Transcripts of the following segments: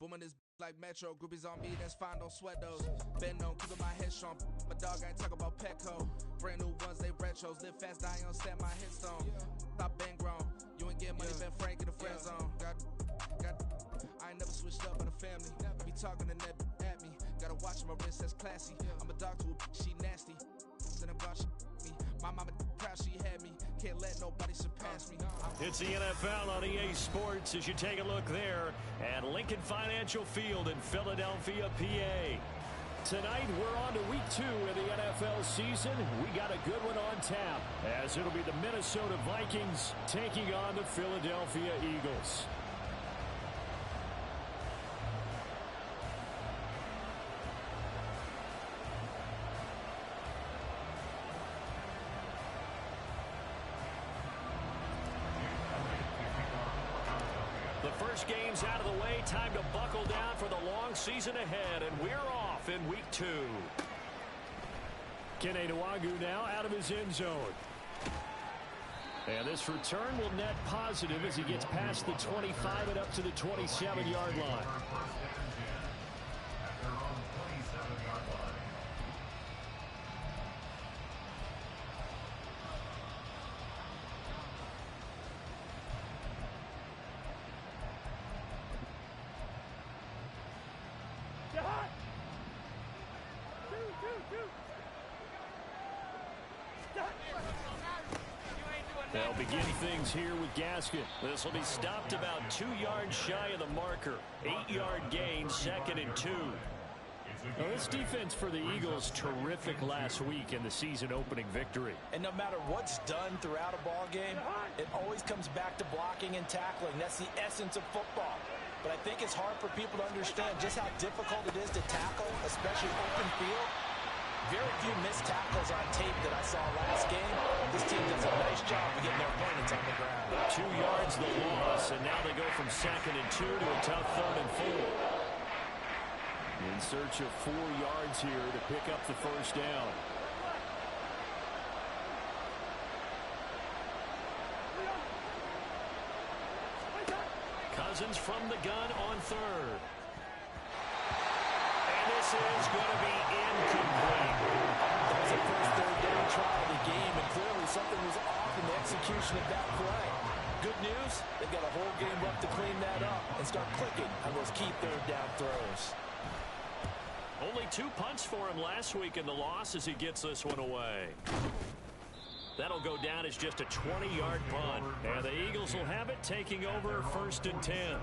Booming this like Metro, groupies on me, that's fine, don't sweat those. Been on, keeping my head strong. My dog ain't talking about Petco. Brand new ones, they retros. Live fast, die on set, my hit stone. Stop been grown. You ain't get money, been frank in the friend zone. I ain't never switched up on the family. Be talking to net at me. Gotta watch my wrist, that's classy. I'm a dog to a she nasty. Then about me. My mama proud she had me. Can't let nobody surpass me. It's the NFL on EA Sports as you take a look there at Lincoln Financial Field in Philadelphia, PA. Tonight, we're on to week 2 of the NFL season. We got a good one on tap, as it'll be the Minnesota Vikings taking on the Philadelphia Eagles. The first game's out of the way. Time to buckle down for the long season ahead, and we're off in week 2. Kene Nwangwu now out of his end zone. And this return will net positive as he gets past the 25 and up to the 27-yard line. They'll begin things here with Gaskin. This will be stopped about 2 yards shy of the marker. 8-yard gain, 2nd and 2. Now, this defense for the Eagles, terrific last week in the season-opening victory. And no matter what's done throughout a ball game, it always comes back to blocking and tackling. That's the essence of football. But I think it's hard for people to understand just how difficult it is to tackle, especially open field. Very few missed tackles on tape that I saw last game. This team does a nice job of getting their opponents on the ground. 2 yards the loss, and now they go from 2nd and 2 to a tough 3rd and 4. In search of 4 yards here to pick up the first down. Cousins from the gun on 3rd. And this is going to be incomplete. That was the first 3rd down try of the game, and clearly something was off in the execution of that play. Good news, they've got a whole game left to clean that up and start clicking on those key 3rd down throws. Only 2 punts for him last week in the loss as he gets this one away. That'll go down as just a 20-yard punt. And the Eagles will have it, taking over 1st and 10.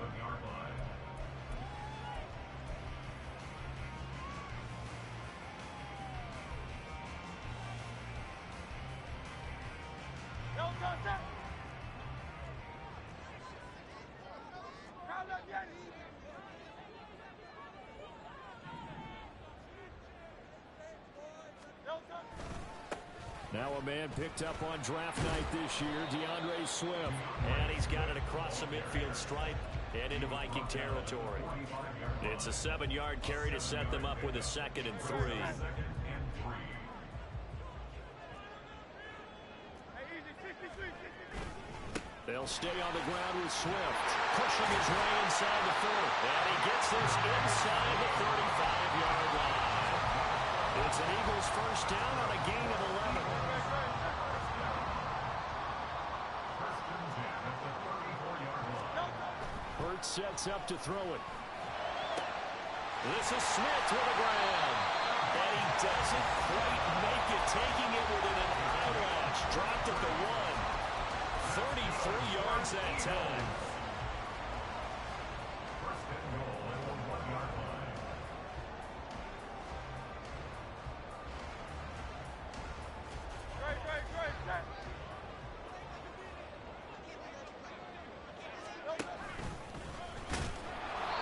Now a man picked up on draft night this year, DeAndre Swift. And he's got it across the midfield stripe and into Viking territory. It's a 7-yard carry to set them up with a 2nd and 3. They'll stay on the ground with Swift, pushing his way inside the 4th. And he gets this inside the 35-yard line. It's an Eagles first down on a gain of 11. Hurts sets up to throw it. This is Smith with a grab. And he doesn't quite make it, taking it within an eyelash. Dropped at the 1. 33 yards that time.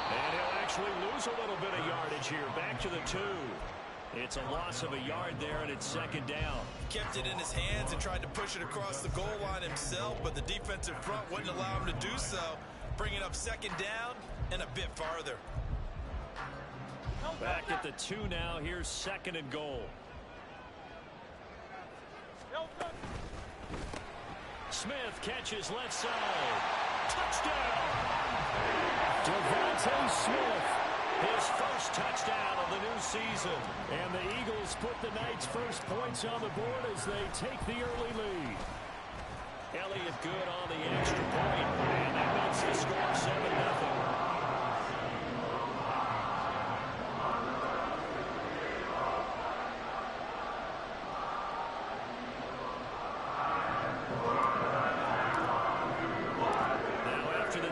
And he'll actually lose a little bit of yardage here. Back to the 2. It's a loss of a yard there, and it's 2nd down. Kept it in his hands and tried to push it across the goal line himself, but the defensive front wouldn't allow him to do so, bringing up 2nd down and a bit farther. Back at the 2 now. Here's 2nd and goal. Smith catches left side. Touchdown! Devontae Devontae Smith, his first touchdown of the new season. And the Eagles put the Knights' first points on the board as they take the early lead. Elliott good on the extra point, and that makes the score 7-0.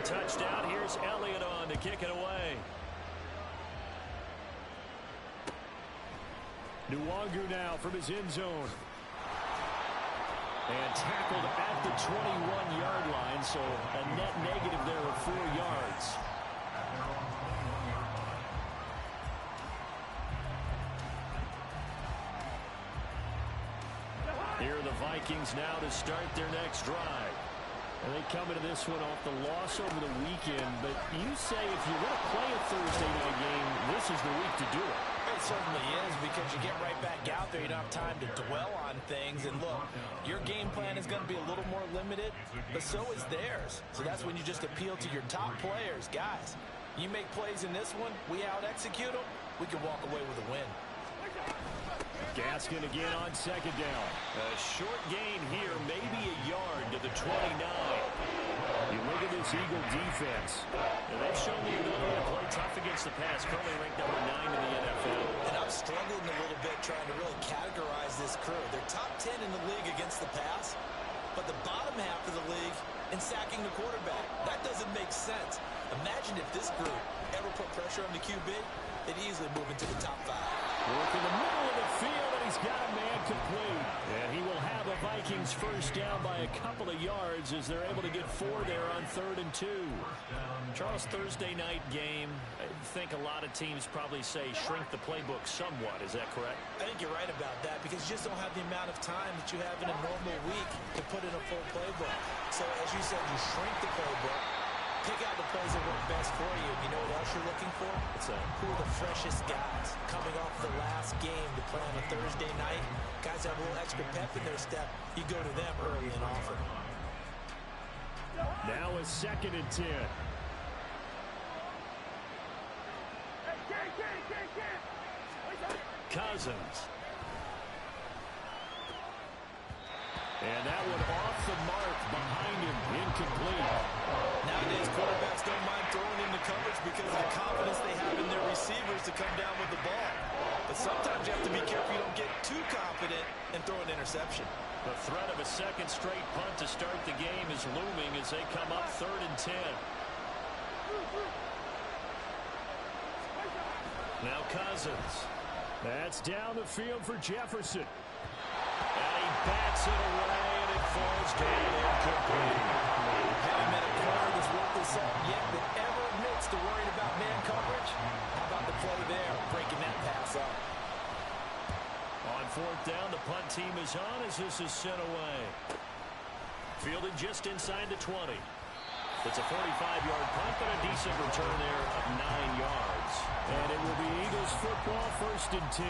Touchdown. Here's Elliott on to kick it away. Nwangu now from his end zone. And tackled at the 21-yard line, so a net negative there of 4 yards. Here are the Vikings now to start their next drive. And they come into this one off the loss over the weekend, but you say if you want to play a Thursday night game, this is the week to do it. It certainly is, because you get right back out there. You don't have time to dwell on things. And look, your game plan is going to be a little more limited, but so is theirs. So that's when you just appeal to your top players. Guys, you make plays in this one, we out-execute them, we can walk away with a win. Gaskin again on second down. A short gain here, maybe a yard to the 29. You look at this Eagle defense. And they've shown the ability to play tough against the pass. Currently ranked number 9 in the NFL. And I'm struggling a little bit trying to really categorize this crew. They're top 10 in the league against the pass, but the bottom half of the league in sacking the quarterback. That doesn't make sense. Imagine if this group ever put pressure on the QB, they'd easily move into the top 5. Work in the middle of the field, and he's got a man complete. And he will have a Vikings first down by a couple of yards as they're able to get 4 there on 3rd and 2. Charles, Thursday night game, I think a lot of teams probably say shrink the playbook somewhat. Is that correct? I think you're right about that, because you just don't have the amount of time that you have in a normal week to put in a full playbook. So as you said, you shrink the playbook, pick out the plays that work best for you. You know what else you're looking for? Who are the freshest guys coming off the last game to play on a Thursday night? Guys have a little extra pep in their step. You go to them early and often. Now a 2nd and 10. Cousins. And that one off the mark behind him, incomplete. Nowadays, quarterbacks don't mind throwing into coverage because of the confidence they have in their receivers to come down with the ball. But sometimes you have to be careful you don't get too confident and throw an interception. The threat of a second straight punt to start the game is looming as they come up 3rd and 10. Now Cousins. That's down the field for Jefferson. And he bats it away, and it falls down incomplete. Haven't met a corner that's worked this out yet that ever admits to worrying about man coverage. How about the play there, breaking that pass up? On 4th down, the punt team is on as this is sent away. Fielded just inside the 20. It's a 45-yard punt, but a decent return there of 9 yards. And it will be Eagles football, 1st and 10.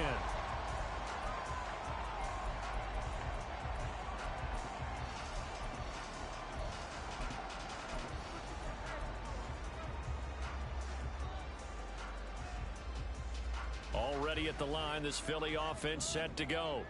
Already at the line, this Philly offense set to go.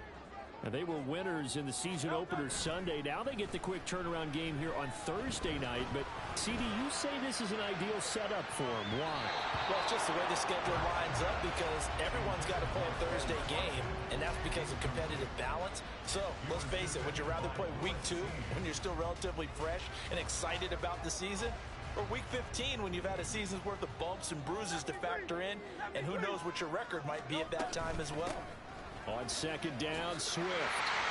And they were winners in the season opener Sunday. Now they get the quick turnaround game here on Thursday night. But, CD, you say this is an ideal setup for them. Why? Well, it's just the way the schedule lines up, because everyone's got to play a Thursday game, and that's because of competitive balance. So, let's face it, would you rather play week 2 when you're still relatively fresh and excited about the season? Or week 15 when you've had a season's worth of bumps and bruises to factor in, and who knows what your record might be at that time as well. On 2nd down, Swift.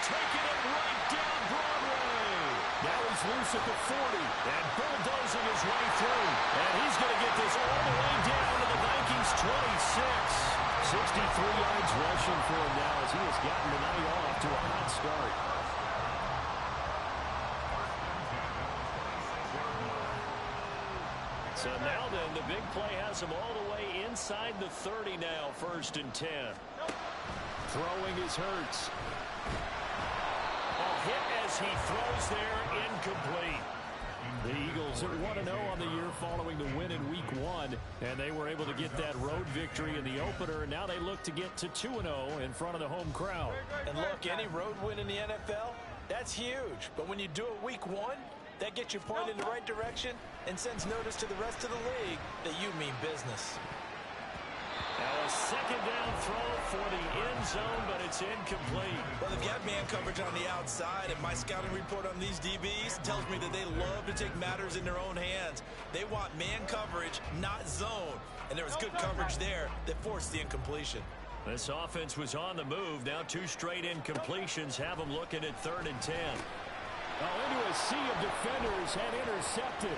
Taking it right down Broadway. Now he's loose at the 40 and bulldozing his way through. And he's going to get this all the way down to the Vikings 26. 63 yards rushing for him now as he has gotten the night off to a hot start. So now then, the big play has him all the way inside the 30 now, 1st and 10. Throwing is Hurts. A hit as he throws there, incomplete. The Eagles are 1-0 on the year following the win in Week 1, and they were able to get that road victory in the opener. Now they look to get to 2-0 in front of the home crowd. And look, any road win in the NFL, that's huge. But when you do it Week 1, that gets you pointed in the right direction and sends notice to the rest of the league that you mean business. Now a second down throw for the end zone, but it's incomplete. Well, they've got man coverage on the outside, and my scouting report on these DBs tells me that they love to take matters in their own hands. They want man coverage, not zone. And there was good coverage there that forced the incompletion. This offense was on the move. Now 2 straight incompletions have them looking at 3rd and 10. Into a sea of defenders and intercepted.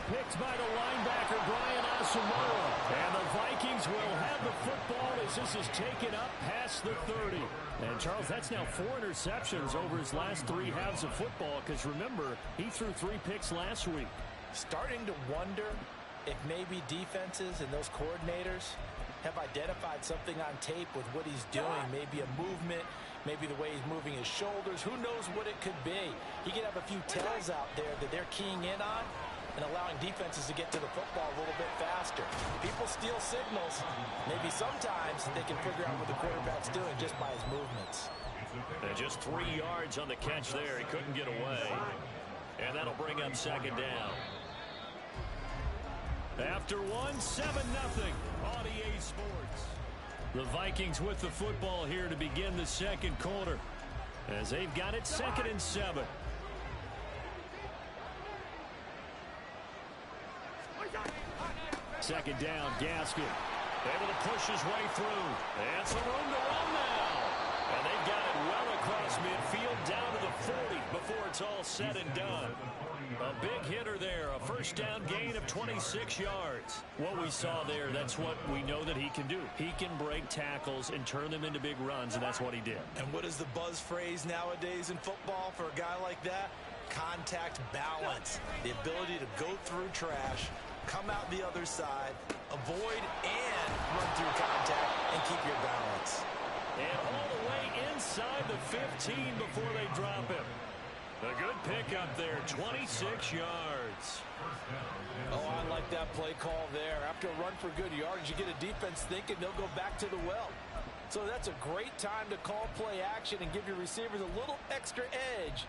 Picked by the linebacker, Brian Asamoah. And the Vikings will have the football as this is taken up past the 30. And, Charles, that's now 4 interceptions over his last 3 halves of football, because, remember, he threw 3 picks last week. Starting to wonder if maybe defenses and those coordinators have identified something on tape with what he's doing. Maybe a movement, maybe the way he's moving his shoulders. Who knows what it could be? He could have a few tells out there that they're keying in on and allowing defenses to get to the football a little bit faster. People steal signals. Maybe sometimes they can figure out what the quarterback's doing just by his movements. And just 3 yards on the catch there. He couldn't get away. And that'll bring up 2nd down. After 1, 7-0 on EA Sports. The Vikings with the football here to begin the second quarter, as they've got it 2nd and 7. Second down, Gaskin. Able to push his way through. And some room to run now. And they've got it well across midfield down to the 40 before it's all said and done. A big hitter there, a first down gain of 26 yards. What we saw there, that's what we know that he can do. He can break tackles and turn them into big runs, and that's what he did. And what is the buzz phrase nowadays in football for a guy like that? Contact balance. The ability to go through trash, come out the other side, avoid and run through contact, and keep your balance. And all the way inside the 15 before they drop him. A good pickup there, 26 yards. Oh, I like that play call there. After a run for good yards, you get a defense thinking they'll go back to the well. So that's a great time to call play action and give your receivers a little extra edge.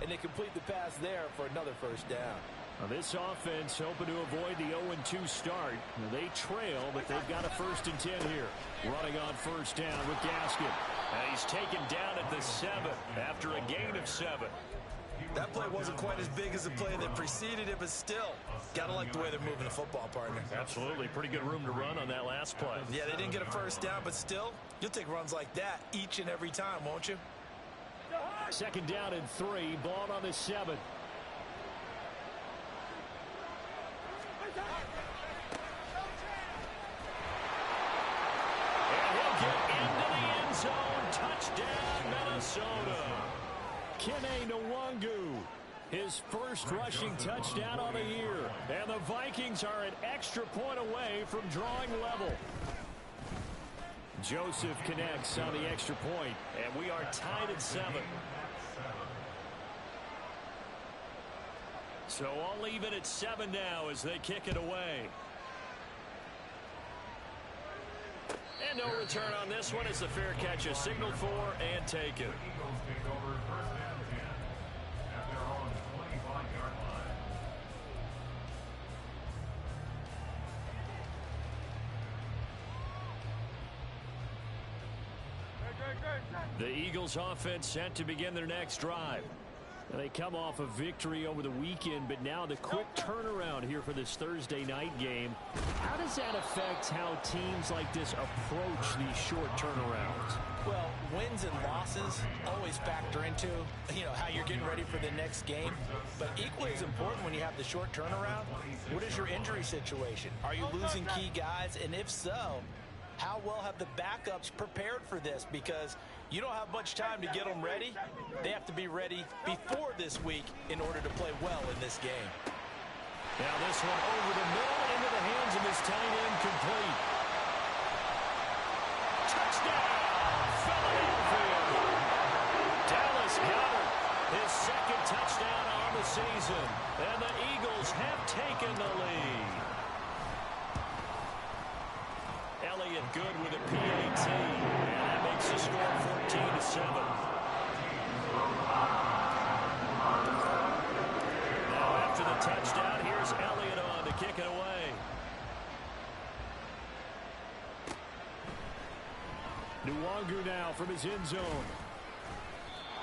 And they complete the pass there for another first down. Now this offense hoping to avoid the 0-2 start. They trail, but they've got a 1st and 10 here. Running on 1st down with Gaskin. And he's taken down at the 7 after a gain of 7. That play wasn't quite as big as the play that preceded it, but still, gotta like the way they're moving the football, partner. Absolutely. Pretty good room to run on that last play. Yeah, they didn't get a first down, but still, you'll take runs like that each and every time, won't you? 2nd down and 3. Ball on the 7. And he'll get into the end zone. Touchdown, Minnesota. Kene Nwangu, his first rushing touchdown on the year. And the Vikings are an extra point away from drawing level. Joseph connects on the extra point, and we are tied at 7. So I'll leave it at 7 now as they kick it away. And no return on this one as the fair catch is signaled for and taken. The Eagles offense set to begin their next drive. They come off a victory over the weekend, but now the quick turnaround here for this Thursday night game. How does that affect how teams like this approach these short turnarounds? Well, wins and losses always factor into, how you're getting ready for the next game. But equally as important when you have the short turnaround, what is your injury situation? Are you losing key guys? And if so, how well have the backups prepared for this? Because you don't have much time to get them ready. They have to be ready before this week in order to play well in this game. Now this one over the middle into the hands of his tight end, complete. Touchdown, Philadelphia. Dallas got it. His second touchdown on the season. And the Eagles have taken the lead. Elliott good with a PAT. And that makes the score 14-7. Now after the touchdown, here's Elliott on to kick it away. Nwangu now from his end zone.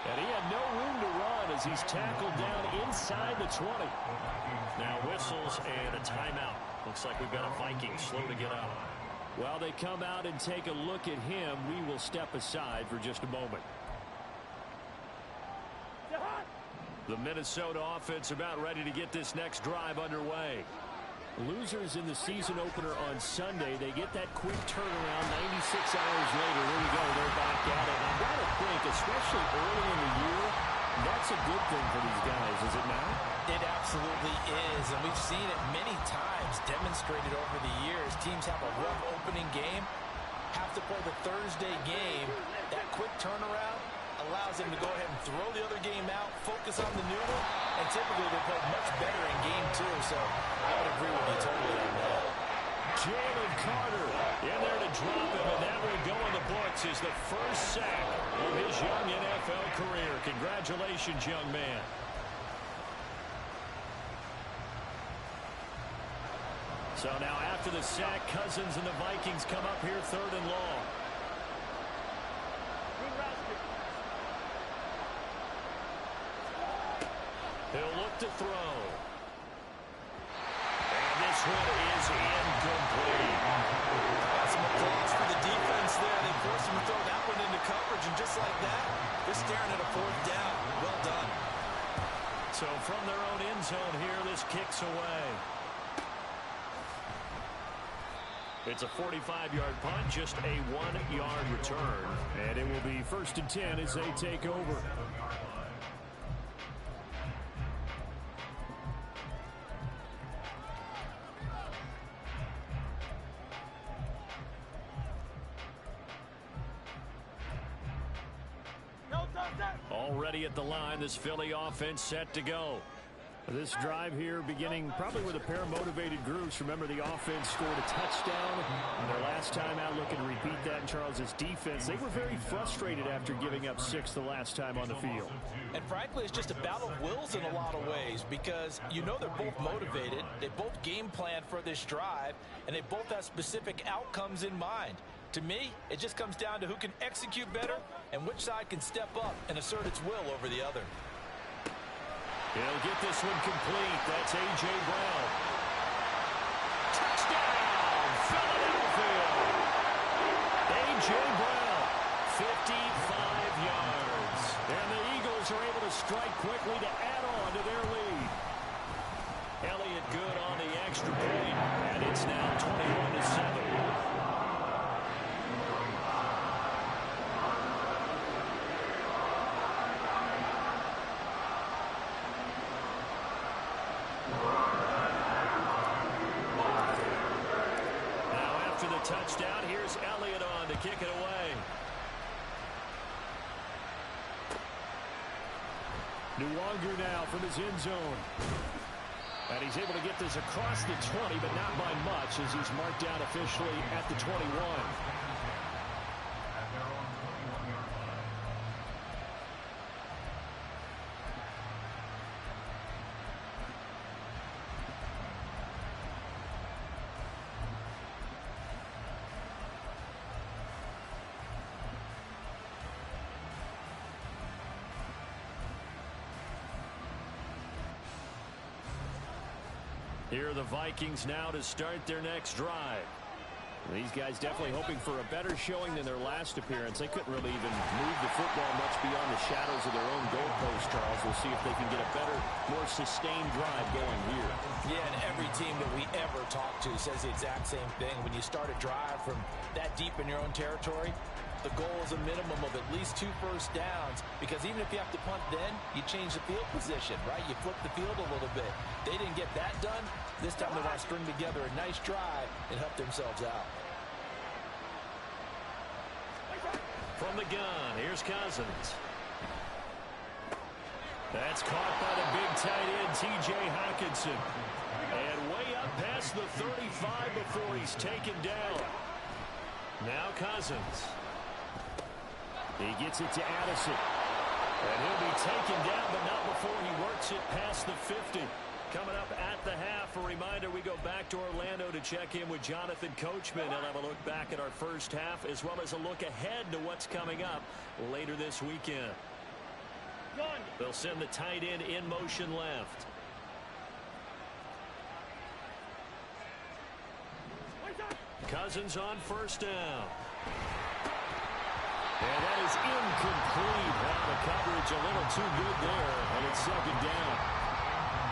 And he had no room to run as he's tackled down inside the 20. Now whistles and a timeout. Looks like we've got a Viking slow to get out. While they come out and take a look at him, we will step aside for just a moment. The Minnesota offense about ready to get this next drive underway. Losers in the season opener on Sunday, they get that quick turnaround 96 hours later. Here we go, they're back at it. I've got to think, especially early in the year, that's a good thing for these guys, is it not? It absolutely is, and we've seen it many times demonstrated over the years. Teams have a rough opening game, have to play the Thursday game. That quick turnaround allows them to go ahead and throw the other game out, focus on the new one, and typically they play much better in game two. So I would agree with you totally on that. Jalen Carter in there to drop him, and that will go in the books as the first sack of his young NFL career. Congratulations, young man. So now after the sack, Cousins and the Vikings come up here 3rd and long. He'll look to throw. And this one is incomplete. Got some applause for the defense there. They forced him to throw that one into coverage, and just like that, they're staring at a 4th down. Well done. So from their own end zone here, this kicks away. It's a 45-yard punt, just a 1-yard return. And it will be 1st and 10 as they take over. Already at the line, this Philly offense set to go. This drive here beginning probably with a pair of motivated groups. Remember, the offense scored a touchdown and their last time out. Looking to repeat that in Charles's defense. They were very frustrated after giving up 6 the last time on the field. And frankly, it's just a battle of wills in a lot of ways, because you know they're both motivated. They both game plan for this drive, and they both have specific outcomes in mind. To me, it just comes down to who can execute better and which side can step up and assert its will over the other. He'll get this one complete. That's A.J. Brown. Touchdown, Philadelphia. A.J. Brown, 55 yards. And the Eagles are able to strike quickly to add on to their lead. Elliott good on the extra point, and it's now 21-7. Touchdown. Here's Elliott on to kick it away. Nwangu now from his end zone. And he's able to get this across the 20, but not by much, as he's marked down officially at the 21. Here are the Vikings now to start their next drive. These guys definitely hoping for a better showing than their last appearance. They couldn't really even move the football much beyond the shadows of their own goalpost, Charles. We'll see if they can get a better, more sustained drive going here. Yeah, and every team that we ever talk to says the exact same thing. When you start a drive from that deep in your own territory, the goal is a minimum of at least 2 first downs, because even if you have to punt then, you change the field position, right? You flip the field a little bit. They didn't get that done. This time they want to string together a nice drive and help themselves out. From the gun, here's Cousins. That's caught by the big tight end, T.J. Hockenson. And way up past the 35 before he's taken down. Now Cousins. He gets it to Addison. And he'll be taken down, but not before he works it past the 50. Coming up at the half, a reminder, we go back to Orlando to check in with Jonathan Coachman. He'll have a look back at our first half, as well as a look ahead to what's coming up later this weekend. They'll send the tight end in motion left. Cousins on first down. And that is incomplete. Now the coverage a little too good there, and it's second down.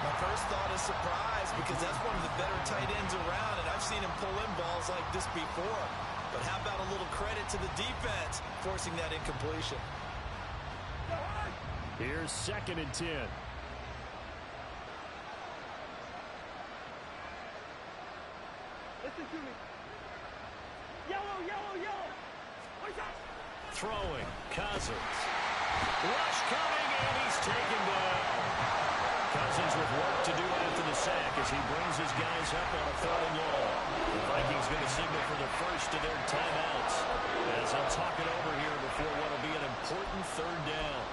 My first thought is surprise, because that's one of the better tight ends around, and I've seen him pull in balls like this before. But how about a little credit to the defense forcing that incompletion? Here's 2nd and 10. Listen to me. Yellow, yellow, yellow. Throwing, Cousins. Rush coming, and he's taken down. Cousins with work to do after the sack as he brings his guys up on a 3rd and long. The Vikings going to signal for the first of their timeouts as they'll talk it over here before what will be an important 3rd down.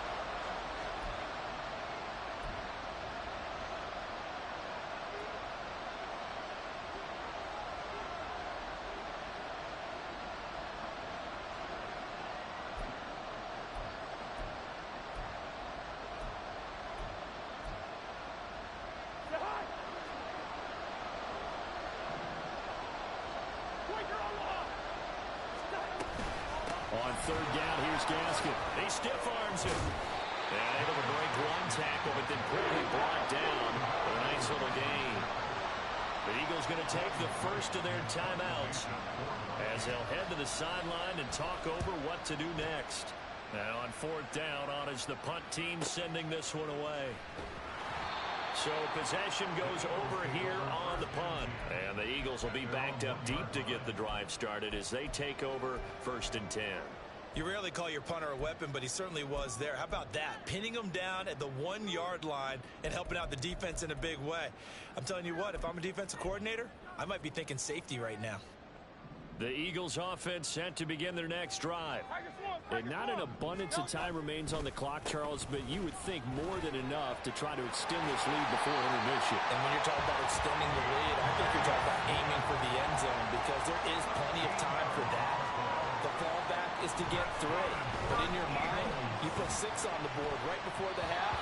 On 3rd down, here's Gaskin. He stiff arms him. And able to break one tackle, but then quickly brought down for a nice little gain. The Eagles going to take the first of their timeouts as they'll head to the sideline and talk over what to do next. Now on 4th down, on is the punt team sending this one away. So possession goes over here on the punt. And the Eagles will be backed up deep to get the drive started as they take over 1st and 10. You rarely call your punter a weapon, but he certainly was there. How about that? Pinning him down at the 1-yard line and helping out the defense in a big way. I'm telling you what, if I'm a defensive coordinator, I might be thinking safety right now. The Eagles offense set to begin their next drive. And not an abundance of time remains on the clock, Charles, but you would think more than enough to try to extend this lead before intermission. And when you're talking about extending the lead, I think you're talking about aiming for the end zone, because there is plenty of time for that. The fallback is to get 3. But in your mind, you put 6 on the board right before the half.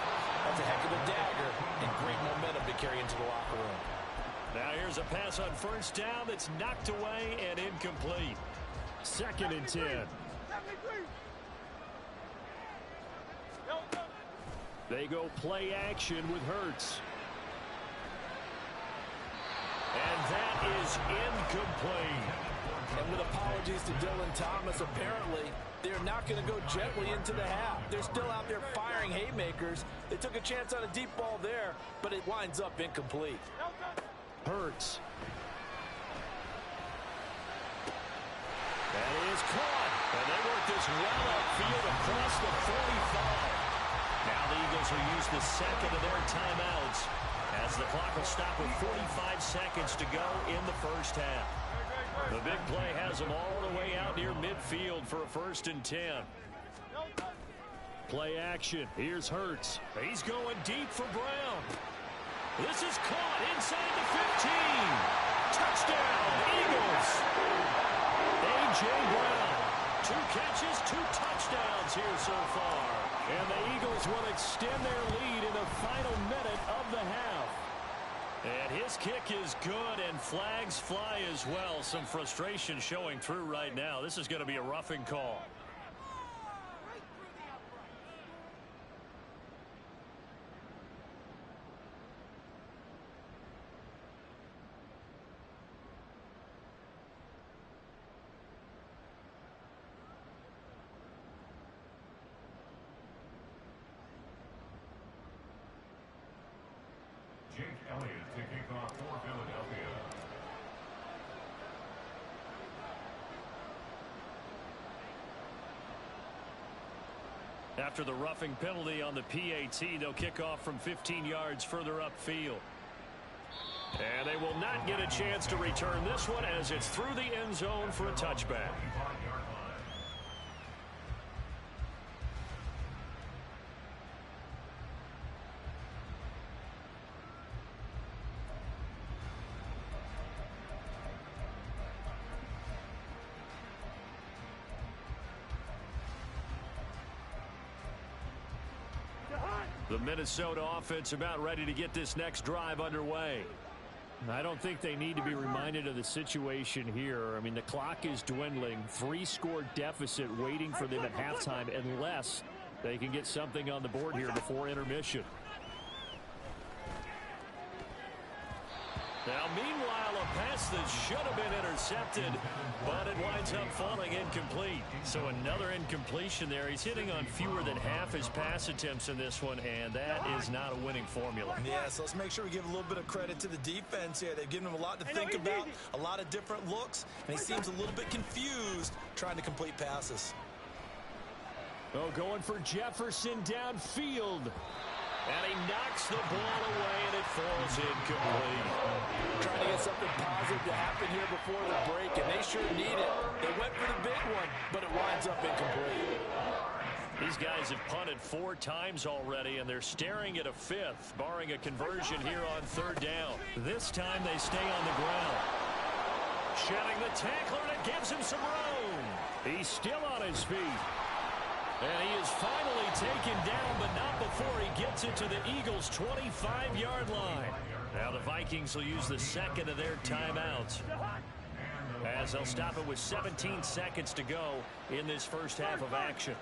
That's a heck of a dagger and great momentum to carry into the locker room. Now here's a pass on first down that's knocked away and incomplete. 2nd and 10. They go play action with Hurts. And that is incomplete. And with apologies to Dylan Thomas, apparently they're not going to go gently into the half. They're still out there firing haymakers. They took a chance on a deep ball there, but it winds up incomplete. Hurts. That is caught. And they work this well upfield across the 45. Now the Eagles will use the second of their timeouts as the clock will stop with 45 seconds to go in the first half. The big play has them all the way out near midfield for a 1st and 10. Play action. Here's Hurts. He's going deep for Brown. This is caught inside the 15. Touchdown, Eagles. A.J. Brown. 2 catches, 2 touchdowns here so far. And the Eagles will extend their lead in the final minute of the half. And his kick is good, and flags fly as well. Some frustration showing through right now. This is going to be a roughing call. Jake Elliott to kick off for Philadelphia. After the roughing penalty on the PAT, they'll kick off from 15 yards further upfield. And they will not get a chance to return this one as it's through the end zone for a touchback. The Minnesota offense about ready to get this next drive underway. I don't think they need to be reminded of the situation here. I mean, the clock is dwindling. 3-score deficit waiting for them at halftime unless they can get something on the board here before intermission. Now, meanwhile, a pass that should have been intercepted, but it winds up falling incomplete. So another incompletion there. He's hitting on fewer than half his pass attempts in this one, and that is not a winning formula. Yeah, so let's make sure we give a little bit of credit to the defense here. They've given him a lot to think about, a lot of different looks, and he seems a little bit confused trying to complete passes. Oh, going for Jefferson downfield. And he knocks the ball away, and it falls incomplete. Trying to get something positive to happen here before the break, and they sure need it. They went for the big one, but it winds up incomplete. These guys have punted 4 times already, and they're staring at a 5th, barring a conversion here on 3rd down. This time they stay on the ground. Shedding the tackler, and it gives him some room. He's still on his feet. And he is finally taken down, but not before he gets it to the Eagles' 25-yard line. Now the Vikings will use the second of their timeouts, as they'll stop it with 17 seconds to go in this first half of action.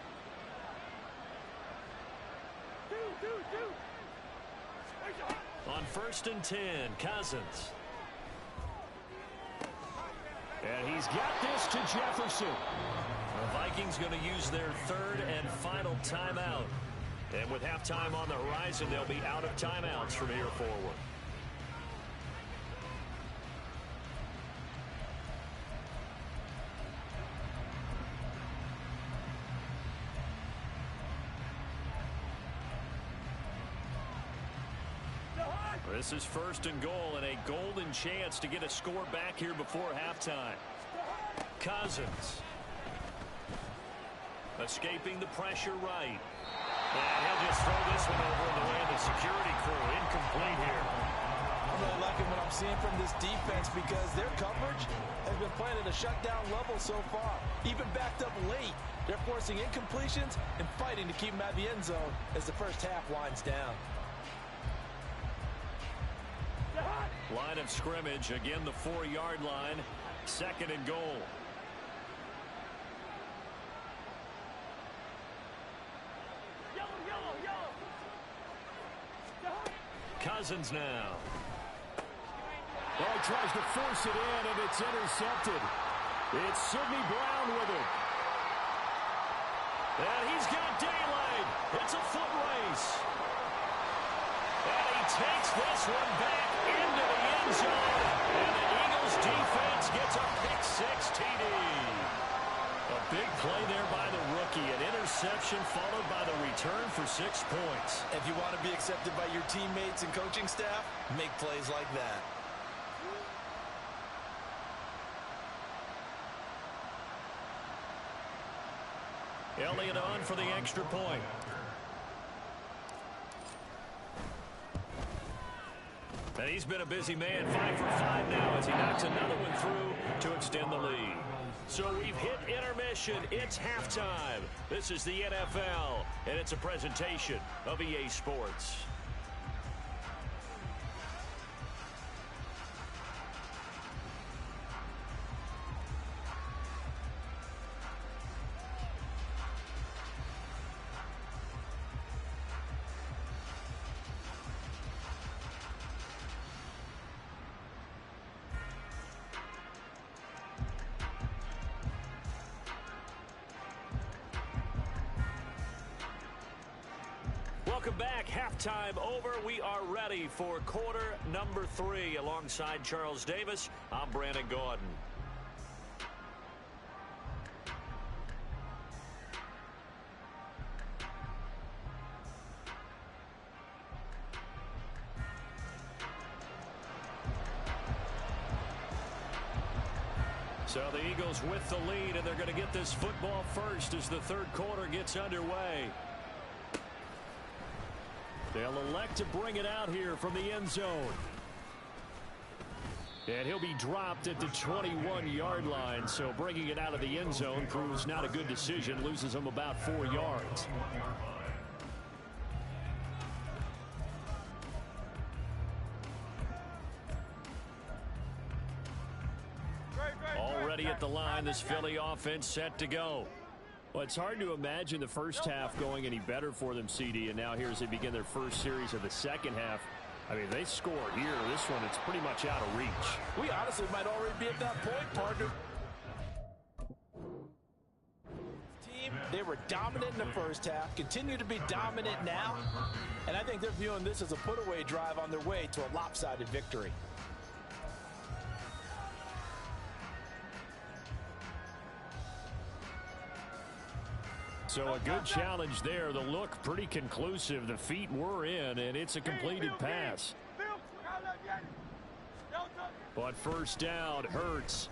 On 1st and 10, Cousins. And he's got this to Jefferson. The Vikings going to use their 3rd and final timeout. And with halftime on the horizon, they'll be out of timeouts from here forward. This is 1st and goal, and a golden chance to get a score back here before halftime. Cousins. Escaping the pressure right. And he'll just throw this one over in the way of the security crew. Incomplete here. I'm really liking what I'm seeing from this defense because their coverage has been playing at a shutdown level so far. Even backed up late, they're forcing incompletions and fighting to keep them out of the end zone as the first half winds down. Line of scrimmage, again the 4-yard line. 2nd and goal. Cousins now. Well, he tries to force it in, and it's intercepted. It's Sidney Brown with it. And he's got daylight. It's a foot race. And he takes this one back into the end zone. And the Eagles defense gets a pick-6 TD. A big play there by the rookie. An interception followed by the return for 6 points. If you want to be accepted by your teammates and coaching staff, make plays like that. Elliott on for the extra point. And he's been a busy man, 5 for 5 now as he knocks another one through to extend the lead. So we've hit intermission. It's halftime. This is the NFL, and it's a presentation of EA Sports. Welcome back. Halftime over. We are ready for quarter number 3. Alongside Charles Davis, I'm Brandon Gordon. So the Eagles with the lead, and they're going to get this football first as the third quarter gets underway. They'll elect to bring it out here from the end zone. And he'll be dropped at the 21-yard line, so bringing it out of the end zone proves not a good decision, loses him about 4 yards. Already at the line, this Philly offense set to go. Well, it's hard to imagine the first half going any better for them, CD, and now here as they begin their first series of the second half. I mean, they score here. This one, it's pretty much out of reach. We honestly might already be at that point, partner. Team, they were dominant in the first half, continue to be dominant now, and I think they're viewing this as a put-away drive on their way to a lopsided victory. So a good challenge there. The look pretty conclusive. The feet were in, and it's a completed pass. But first down, Hurts.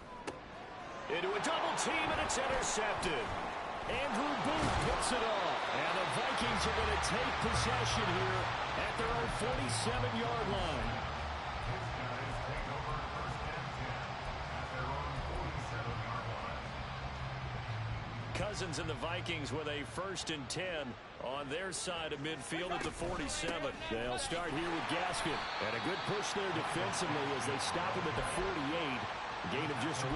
Into a double team, and it's intercepted. Andrew Booth puts it off. And the Vikings are going to take possession here at their own 47-yard line. Cousins and the Vikings with a 1st and 10 on their side of midfield at the 47. They'll start here with Gaskin. And a good push there defensively as they stop him at the 48. Gain of just 1.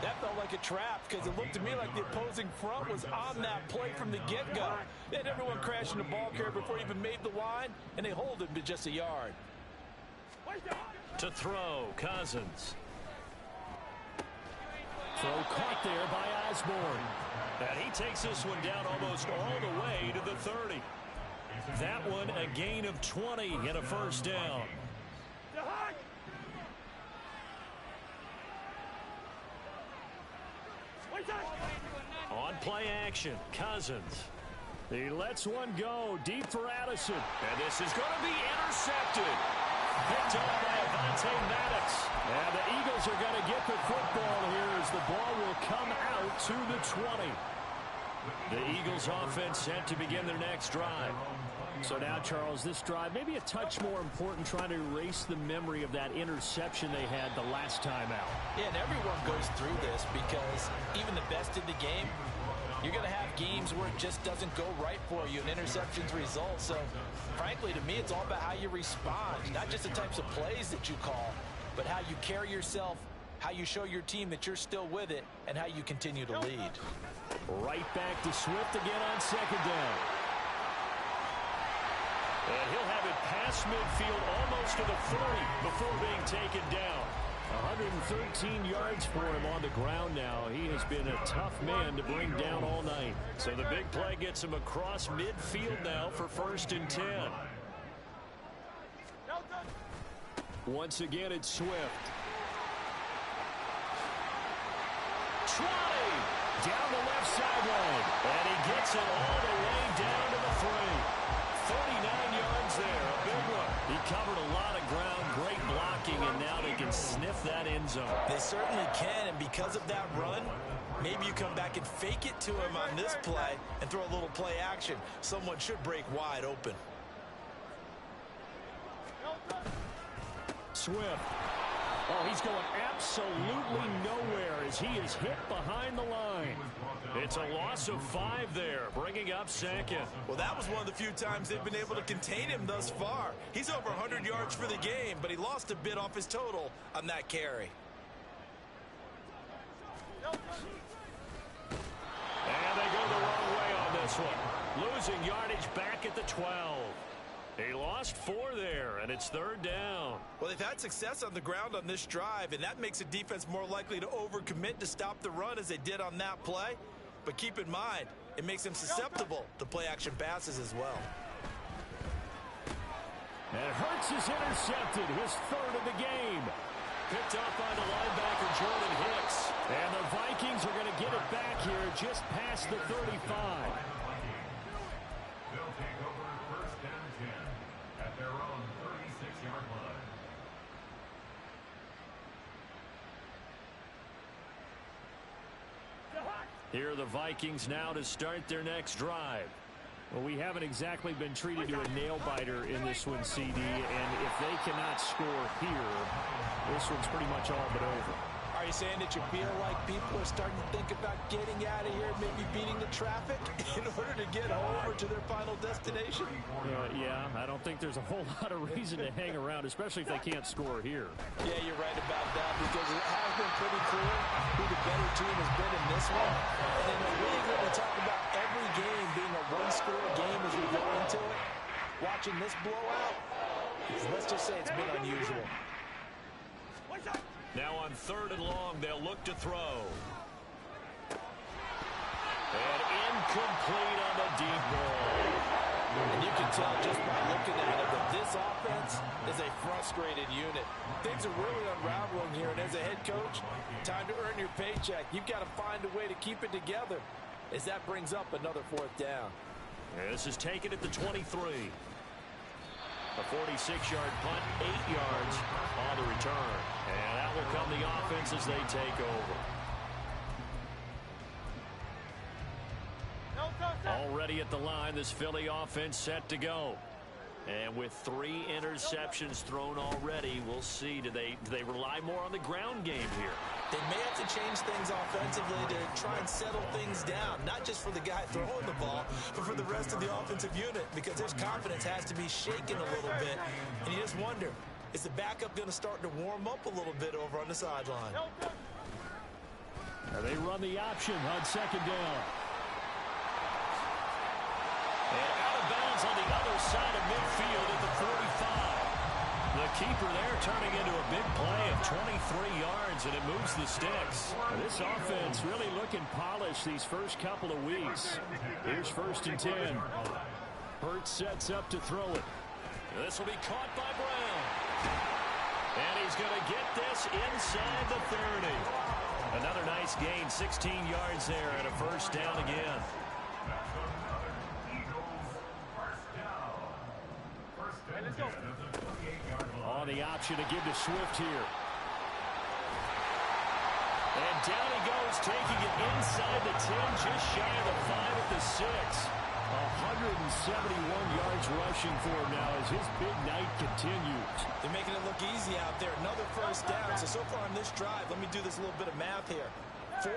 That felt like a trap because it looked to me like the opposing front was on that play from the get-go. They had everyone crashing the ball carrier before he even made the line, and they hold him to just a yard. To throw, Cousins. Throw caught there by Osborne. And he takes this one down almost all the way to the 30. That one a gain of 20 and a first down. On play action, Cousins. He lets one go deep for Addison. And this is going to be intercepted. Picked up by Avonte Maddox. And the Eagles are going to get the football here as the ball will come out to the 20. The Eagles offense set to begin their next drive. So now, Charles, this drive maybe a touch more important, trying to erase the memory of that interception they had the last time out. Yeah, and everyone goes through this because even the best in the game, you're going to have games where it just doesn't go right for you and interceptions result. So, frankly, to me, it's all about how you respond, not just the types of plays that you call, but how you carry yourself, how you show your team that you're still with it, and how you continue to lead. Right back to Swift again on second down. And he'll have it past midfield almost to the 40 before being taken down. 113 yards for him on the ground now. He has been a tough man to bring down all night. So the big play gets him across midfield now for 1st and 10. Once again, it's Swift. 20 down the left sideline. And he gets it all the way down to the 3. 39 yards there, a big one. He covered a lot of ground, great blocking, and now they can sniff that end zone. They certainly can, and because of that run, maybe you come back and fake it to him on this play and throw a little play action. Someone should break wide open. Swift. Oh, he's going absolutely nowhere as he is hit behind the line. It's a loss of 5 there, bringing up 2nd. Well, that was one of the few times they've been able to contain him thus far. He's over 100 yards for the game, but he lost a bit off his total on that carry. And they go the wrong way on this one. Losing yardage back at the 12. He lost 4 there, and it's 3rd down. Well, they've had success on the ground on this drive, and that makes a defense more likely to overcommit to stop the run as they did on that play. But keep in mind, it makes them susceptible to play-action passes as well. And Hurts is intercepted, his 3rd of the game. Picked up by the linebacker, Jordan Hicks. And the Vikings are going to get it back here just past the 35. They'll take over 1st and 10 at their own 36-yard line. Here are the Vikings now to start their next drive. Well, we haven't exactly been treated to a nail-biter in this one, CD, and if they cannot score here, this one's pretty much all but over. Are you saying that you feel like people are starting to think about getting out of here, maybe beating the traffic in order to get over to their final destination? Yeah, I don't think there's a whole lot of reason to hang around, especially if they can't score here. Yeah, you're right about that, because it has been pretty clear who the better team has been in this one. And in a league where we talk about every game being a one-score game as we go into it, watching this blowout, let's just say it's been unusual. Now on 3rd and long, they'll look to throw. And incomplete on the deep ball. And you can tell just by looking at it that this offense is a frustrated unit. Things are really unraveling here, and as a head coach, time to earn your paycheck. You've got to find a way to keep it together as that brings up another 4th down. This is taken at the 23. A 46-yard punt, 8 yards on the return. And that will come the offense as they take over. Already at the line, this Philly offense set to go. And with 3 interceptions thrown already, we'll see. Do they rely more on the ground game here? They may have to change things offensively to try and settle things down, not just for the guy throwing the ball, but for the rest of the offensive unit, because their confidence has to be shaken a little bit. And you just wonder, is the backup going to start to warm up a little bit over on the sideline? They run the option on 2nd down. And out of bounds on the other side of midfield at the 45. The keeper there turning into a big play of 23 yards, and it moves the sticks. This offense really looking polished these first couple of weeks. Here's 1st and 10. Hurts sets up to throw it. This will be caught by Brown. And he's going to get this inside the 30. Another nice gain, 16 yards there, and a 1st down again. On the option to give to Swift here. And down he goes, taking it inside the 10, just shy of the 5 at the 6. 171 yards rushing for him now as his big night continues. They're making it look easy out there. Another 1st down. So far on this drive, let me do this little bit of math here. 4